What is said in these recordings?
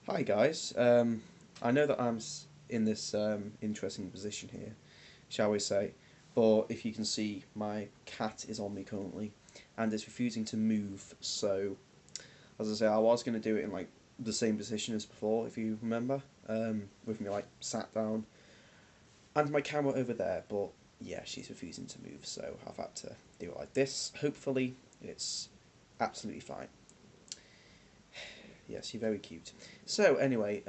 Hi guys. I know that in this interesting position here, shall we say, but if you can see, my cat is on me currently, and it's refusing to move. So, as I say, I was going to do it in like the same position as before, if you remember, with me like sat down, and my camera over there. But yeah, she's refusing to move, so I've had to do it like this. Hopefully, it's absolutely fine. Yes, you're very cute. So anyway,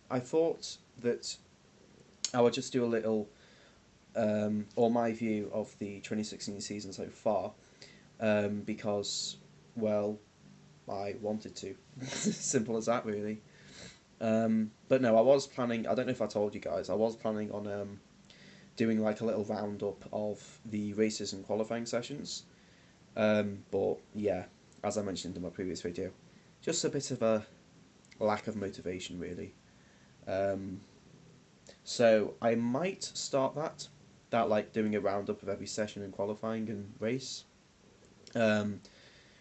I thought that I would just do a little, or my view of the 2016 season so far, because, well, I wanted to. Simple as that, really. But no, I was planning. I don't know if I told you guys. I was planning on doing like a little roundup of the races and qualifying sessions. But yeah, as I mentioned in my previous video, just a bit of a lack of motivation, really. Um, so I might start that like doing a roundup of every session and qualifying and race um,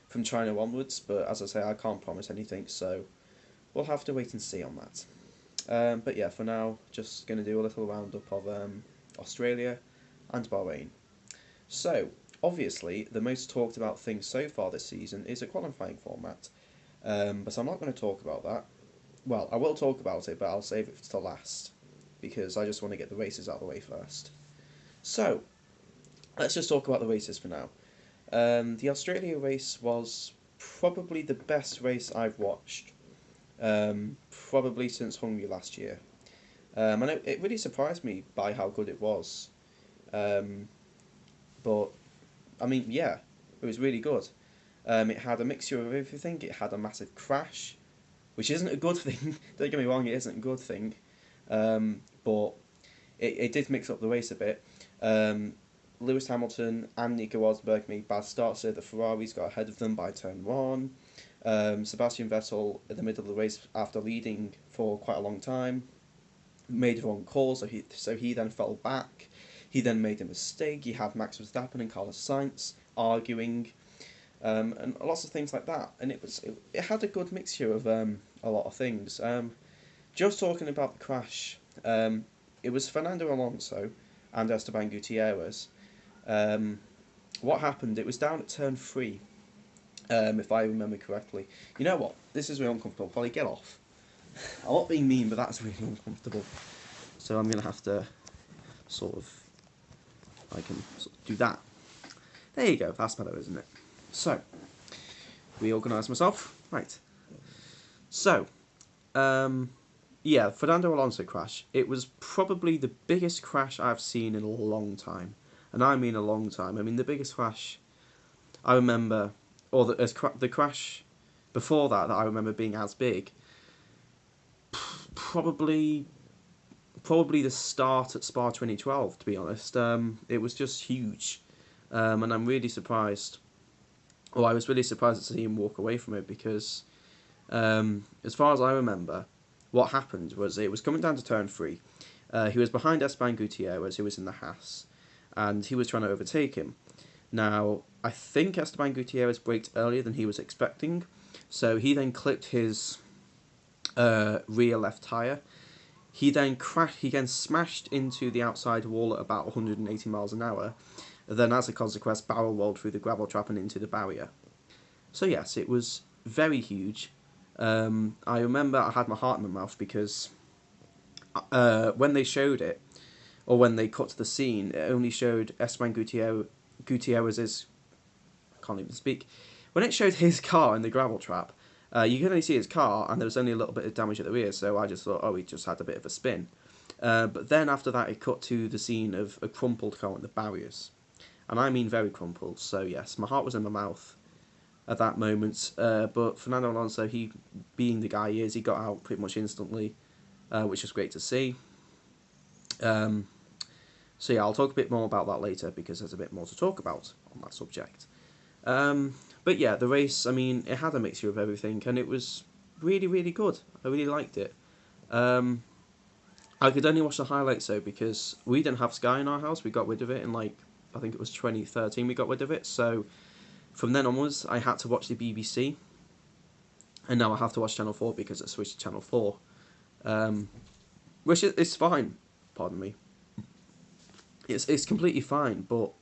from China onwards. But as I say, I can't promise anything, so we'll have to wait and see on that. But yeah, for now, just going to do a little roundup of Australia and Bahrain. So obviously, the most talked about thing so far this season is a qualifying format, but I'm not going to talk about that. Well, I will talk about it, but I'll save it to last because I just want to get the races out of the way first. So, let's just talk about the races for now. The Australia race was probably the best race I've watched, probably since Hungary last year. And it really surprised me by how good it was. Um, but, I mean, yeah, it was really good. It had a mixture of everything. It had a massive crash, which isn't a good thing. Don't get me wrong, it isn't a good thing. But it did mix up the race a bit. Um, Lewis Hamilton and Nico Rosberg made bad starts, so the Ferraris got ahead of them by turn one. Sebastian Vettel, in the middle of the race, after leading for quite a long time, made the wrong call, so he then fell back. He then made a mistake. He had Max Verstappen and Carlos Sainz arguing, and lots of things like that. And it had a good mixture of a lot of things. Just talking about the crash, it was Fernando Alonso and Esteban Gutierrez. Um, what happened? It was down at turn three, if I remember correctly. You know what? This is really uncomfortable. Probably get off. I'm not being mean, but that's really uncomfortable. So I'm gonna have to sort of, I can sort of do that. There you go. That's better, isn't it? So, reorganise myself. Right. So, um, yeah, Fernando Alonso crash. It was probably the biggest crash I've seen in a long time, and I mean a long time. I mean the biggest crash I remember, or the crash before that I remember being as big. Probably, probably the start at Spa 2012. To be honest, it was just huge, and I'm really surprised. Well, I was really surprised to see him walk away from it because, as far as I remember, what happened was it was coming down to turn three. He was behind Esteban Gutierrez, who was in the Haas, and he was trying to overtake him. Now, I think Esteban Gutierrez braked earlier than he was expecting, so he then clipped his rear left tyre. He then crashed. He then smashed into the outside wall at about 180 miles an hour. Then, as a consequence, barrel rolled through the gravel trap and into the barrier. So yes, it was very huge. I remember I had my heart in my mouth because when they showed it, or when they cut to the scene, it only showed Esteban Gutierrez's. I can't even speak. When it showed his car in the gravel trap, you could only see his car, and there was only a little bit of damage at the rear. So I just thought, oh, he just had a bit of a spin. But then after that, it cut to the scene of a crumpled car in the barriers, and I mean very crumpled. So yes, my heart was in my mouth at that moment. But Fernando Alonso, he being the guy he is, he got out pretty much instantly, which was great to see. Um, so yeah, I'll talk a bit more about that later because there's a bit more to talk about on that subject. But yeah, the race, I mean, it had a mixture of everything, and it was really, really good. I really liked it. I could only watch the highlights though because we didn't have Sky in our house. We got rid of it in like, I think it was 2013 we got rid of it. So from then onwards, I had to watch the BBC. and now I have to watch Channel 4 because it switched to Channel 4, which is fine. Pardon me. It's completely fine, but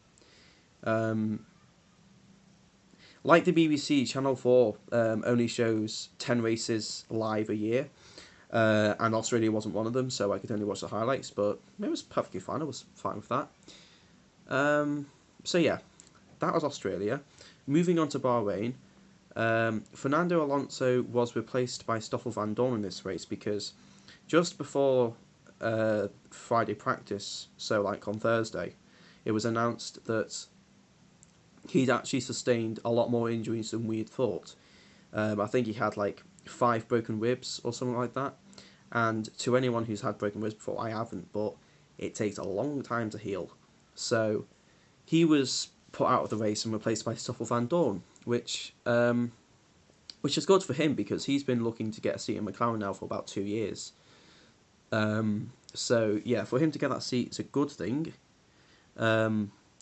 like the BBC, Channel 4 only shows 10 races live a year, and Australia wasn't one of them, so I could only watch the highlights, but it was perfectly fine. I was fine with that. So yeah, that was Australia. Moving on to Bahrain, Fernando Alonso was replaced by Stoffel van Dorn in this race because just before Friday practice, so like on Thursday, it was announced that he'd actually sustained a lot more injuries than we had thought. I think he had like 5 broken ribs or something like that. And to anyone who's had broken ribs before, I haven't, but it takes a long time to heal. So he was put out of the race and replaced by Stoffel van Dorn, which is good for him because he's been looking to get a seat in McLaren now for about 2 years. So yeah, for him to get that seat is a good thing.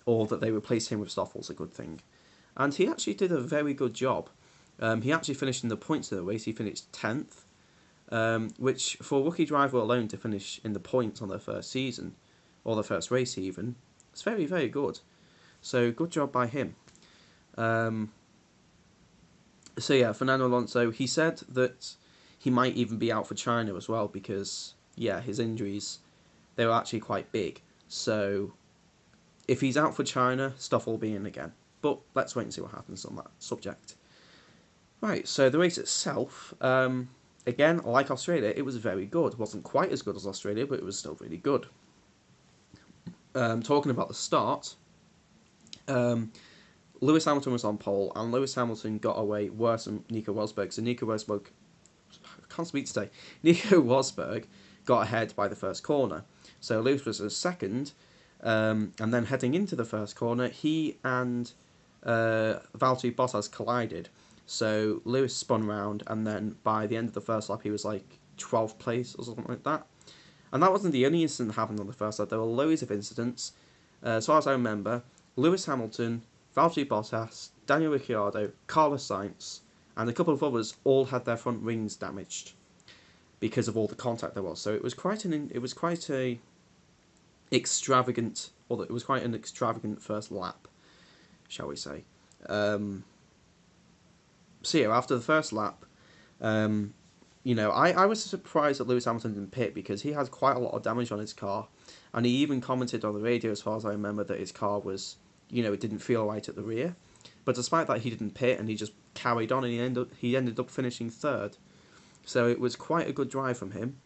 Or that they replace him with Stoffel is a good thing. And he actually did a very good job. He actually finished in the points of the race. He finished 10th, which for a rookie driver alone to finish in the points on their first season, or their first race even, it's very, very good. So good job by him. So yeah, Fernando Alonso, he said that he might even be out for China as well because, yeah, his injuries, they were actually quite big. So if he's out for China, Stoffel will be in again. But let's wait and see what happens on that subject. Right, so the race itself, again, like Australia, it was very good. It wasn't quite as good as Australia, but it was still really good. Talking about the start, Lewis Hamilton was on pole, and Lewis Hamilton got away worse than Nico Rosberg. So Nico Rosberg, I can't speak today. Nico Rosberg got ahead by the first corner. So Lewis was a second, and then heading into the first corner, he and Valtteri Bottas collided. So Lewis spun round, and then by the end of the first lap, he was like 12th place or something like that. And that wasn't the only incident that happened on the first lap. There were loads of incidents. As far as I remember, Lewis Hamilton, Valtteri Bottas, Daniel Ricciardo, Carlos Sainz, and a couple of others all had their front wings damaged because of all the contact there was. So it was quite an extravagant first lap, shall we say. So yeah, after the first lap, I was surprised that Lewis Hamilton didn't pit because he had quite a lot of damage on his car, and he even commented on the radio, as far as I remember, that his car was, it didn't feel right at the rear. But despite that, he didn't pit, and he just carried on, and he ended up finishing third. So it was quite a good drive from him.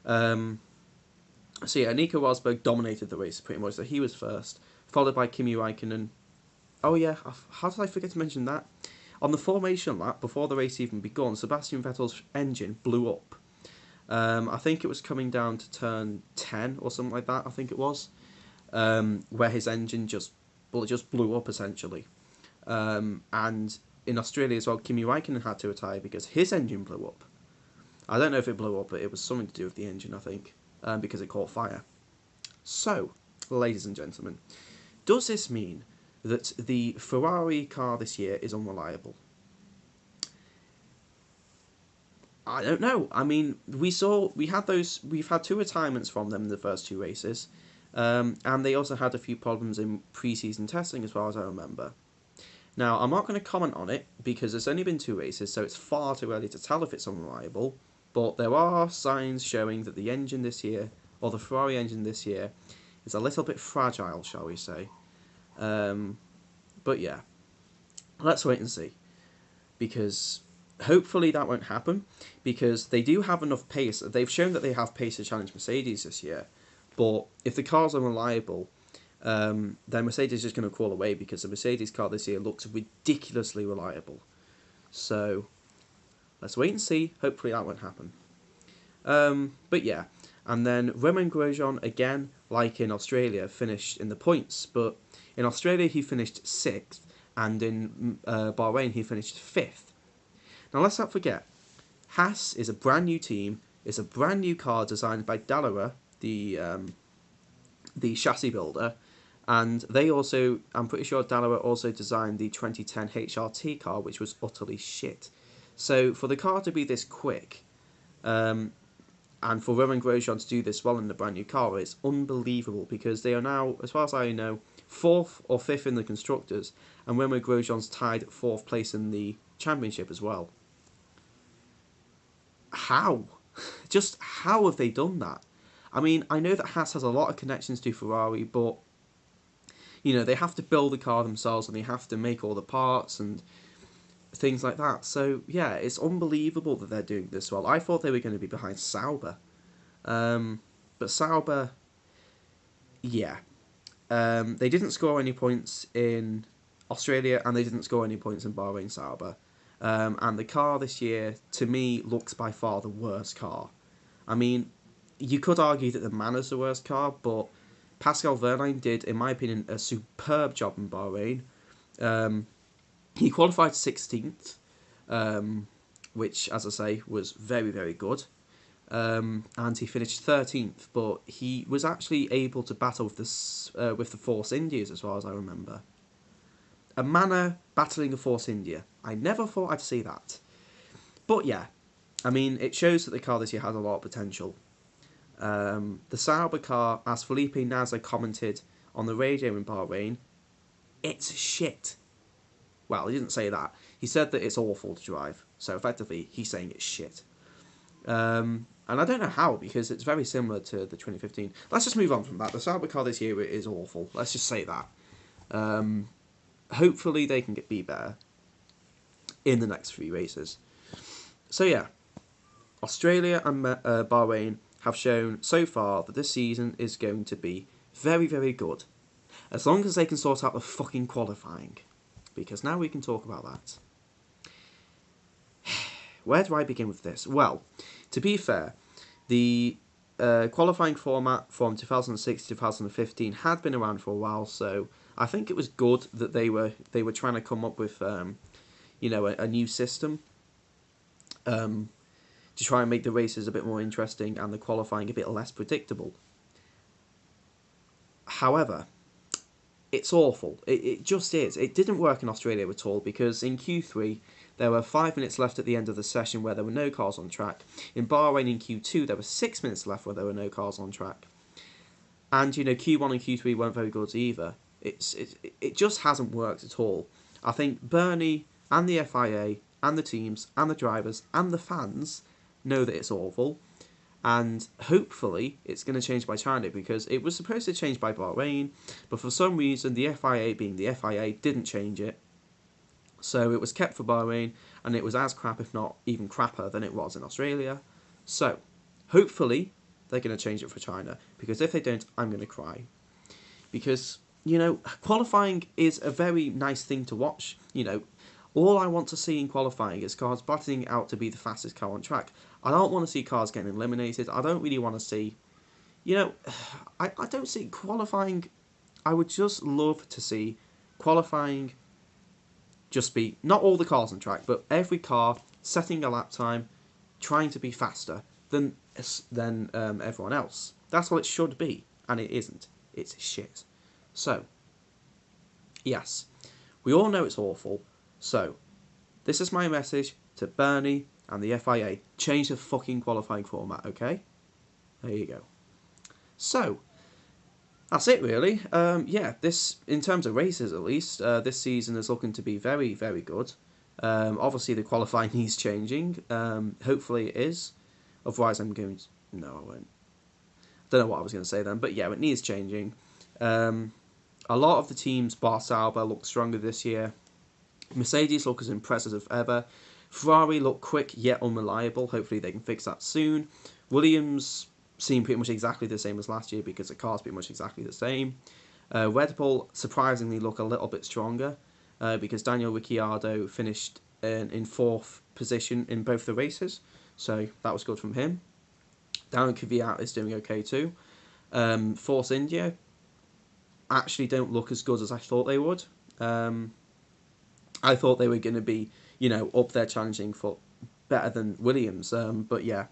So yeah, Nico Rosberg dominated the race pretty much. So he was first, followed by Kimi Räikkönen. Oh yeah, how did I forget to mention that? On the formation lap, before the race even begun, Sebastian Vettel's engine blew up. I think it was coming down to turn 10 or something like that, I think it was, where his engine just blew up, essentially. And in Australia as well, Kimi Räikkönen had to retire because his engine blew up. I don't know if it blew up, but it was something to do with the engine, I think, because it caught fire. So, ladies and gentlemen, does this mean that the Ferrari car this year is unreliable? I don't know. I mean, we've had 2 retirements from them in the first 2 races, and they also had a few problems in pre-season testing, as far as I remember. Now, I'm not going to comment on it because it's only been 2 races, so it's far too early to tell if it's unreliable. But there are signs showing that the engine this year, or the Ferrari engine this year, is a little bit fragile, shall we say. But yeah, let's wait and see, because hopefully that won't happen, because they do have enough pace. They've shown that they have pace to challenge Mercedes this year, but if the cars are reliable, then Mercedes is just going to crawl away, because the Mercedes car this year looks ridiculously reliable. So let's wait and see. Hopefully that won't happen. But yeah, and then Romain Grosjean, again, like in Australia, finished in the points, but in Australia he finished 6th, and in Bahrain he finished 5th. Now let's not forget, Haas is a brand new team. It's a brand new car designed by Dallara, the chassis builder, and they also, I'm pretty sure Dallara also designed the 2010 HRT car, which was utterly shit. So for the car to be this quick, and for Romain Grosjean to do this well in the brand new car is unbelievable, because they are now, as far as I know, 4th or 5th in the Constructors, and Romain Grosjean's tied 4th place in the Championship as well. How? Just how have they done that? I mean, I know that Haas has a lot of connections to Ferrari, but, you know, they have to build the car themselves and they have to make all the parts and things like that. So, yeah, it's unbelievable that they're doing this well. I thought they were going to be behind Sauber. But Sauber, yeah. They didn't score any points in Australia and they didn't score any points in Bahrain Sauber. And the car this year, to me, looks by far the worst car. I mean, you could argue that the Manor's the worst car, but Pascal Wehrlein did, in my opinion, a superb job in Bahrain. He qualified 16th, which, as I say, was very, very good. And he finished 13th, but he was actually able to battle with the Force Indias, as far as I remember. A Manor battling a Force India. I never thought I'd see that. But yeah, I mean, it shows that the car this year has a lot of potential. The Sauber car, as Felipe Nasr commented on the radio in Bahrain, it's shit. Well, he didn't say that. He said that it's awful to drive. So effectively, he's saying it's shit. And I don't know how, because it's very similar to the 2015. Let's just move on from that. The Sauber car this year is awful. Let's just say that. Hopefully they can be better in the next 3 races. So yeah, Australia and Bahrain have shown so far that this season is going to be very, very good. As long as they can sort out the fucking qualifying. Because now we can talk about that. Where do I begin with this? Well, to be fair, the qualifying format from 2006 to 2015 had been around for a while, so I think it was good that they were trying to come up with a new system to try and make the races a bit more interesting and the qualifying a bit less predictable. However, it's awful. It just is. It didn't work in Australia at all, because in Q3 there were 5 minutes left at the end of the session where there were no cars on track. In Bahrain in Q2 there were 6 minutes left where there were no cars on track. And Q1 and Q3 weren't very good either. It just hasn't worked at all. I think Bernie and the FIA and the teams and the drivers and the fans know that it's awful. And hopefully it's going to change by China, because it was supposed to change by Bahrain, but for some reason the FIA, being the FIA, didn't change it. So it was kept for Bahrain, and it was as crap, if not even crapper, than it was in Australia. So hopefully they're going to change it for China, because if they don't, I'm going to cry. Because, qualifying is a very nice thing to watch. All I want to see in qualifying is cars battling out to be the fastest car on track. I don't want to see cars getting eliminated. I don't really want to see... I don't see qualifying... I would just love to see qualifying just be... Not all the cars on track, but every car setting a lap time, trying to be faster than everyone else. That's what it should be, and it isn't. It's shit. So, yes, we all know it's awful. So, this is my message to Bernie and the FIA. Change the fucking qualifying format, okay? There you go. So, that's it really. This, in terms of races at least, this season is looking to be very, very good. Obviously the qualifying needs changing. Hopefully it is. Otherwise I'm going to... No, I won't. Don't know what I was going to say then, but yeah, it needs changing. A lot of the teams, bar Sauber, look stronger this year. Mercedes look as impressive as ever. Ferrari look quick yet unreliable. Hopefully they can fix that soon. Williams seem pretty much exactly the same as last year, because the car's pretty much exactly the same. Red Bull surprisingly look a little bit stronger, because Daniel Ricciardo finished in 4th position in both the races, so that was good from him. Darren Kvyat is doing okay too. Force India actually don't look as good as I thought they would. I thought they were going to be, up there challenging for better than Williams. But yeah,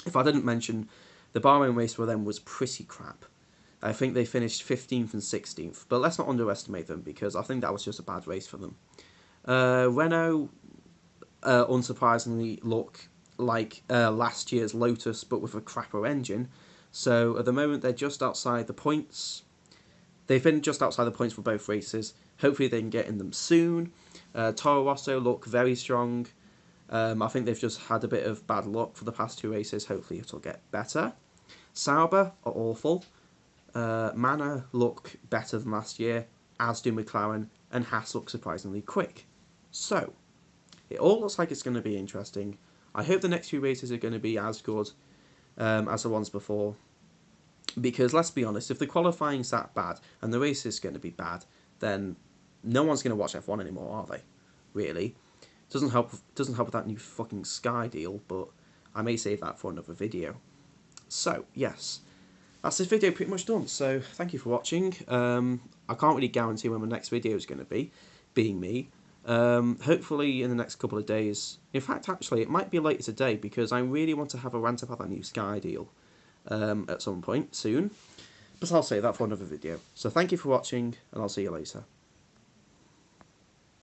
if I didn't mention, the Bahrain race for them was pretty crap. I think they finished 15th and 16th. But let's not underestimate them, because I think that was just a bad race for them. Renault, unsurprisingly look like last year's Lotus, but with a crapper engine. So at the moment they're just outside the points. They've been just outside the points for both races. Hopefully they can get in them soon. Toro Rosso look very strong. I think they've just had a bit of bad luck for the past 2 races. Hopefully it'll get better. Sauber are awful. Manor look better than last year, as do McLaren, and Haas look surprisingly quick. So, it all looks like it's going to be interesting. I hope the next few races are going to be as good as the ones before. Because let's be honest, if the qualifying's that bad and the race is going to be bad, then no one's going to watch F1 anymore, are they? Really? Doesn't help with that new fucking Sky deal, but I may save that for another video. So, yes. That's this video pretty much done, so thank you for watching. I can't really guarantee when my next video is going to be, being me. Hopefully in the next couple of days. In fact, actually, it might be later today, because I really want to have a rant about that new Sky deal at some point soon. But I'll save that for another video. So thank you for watching, and I'll see you later.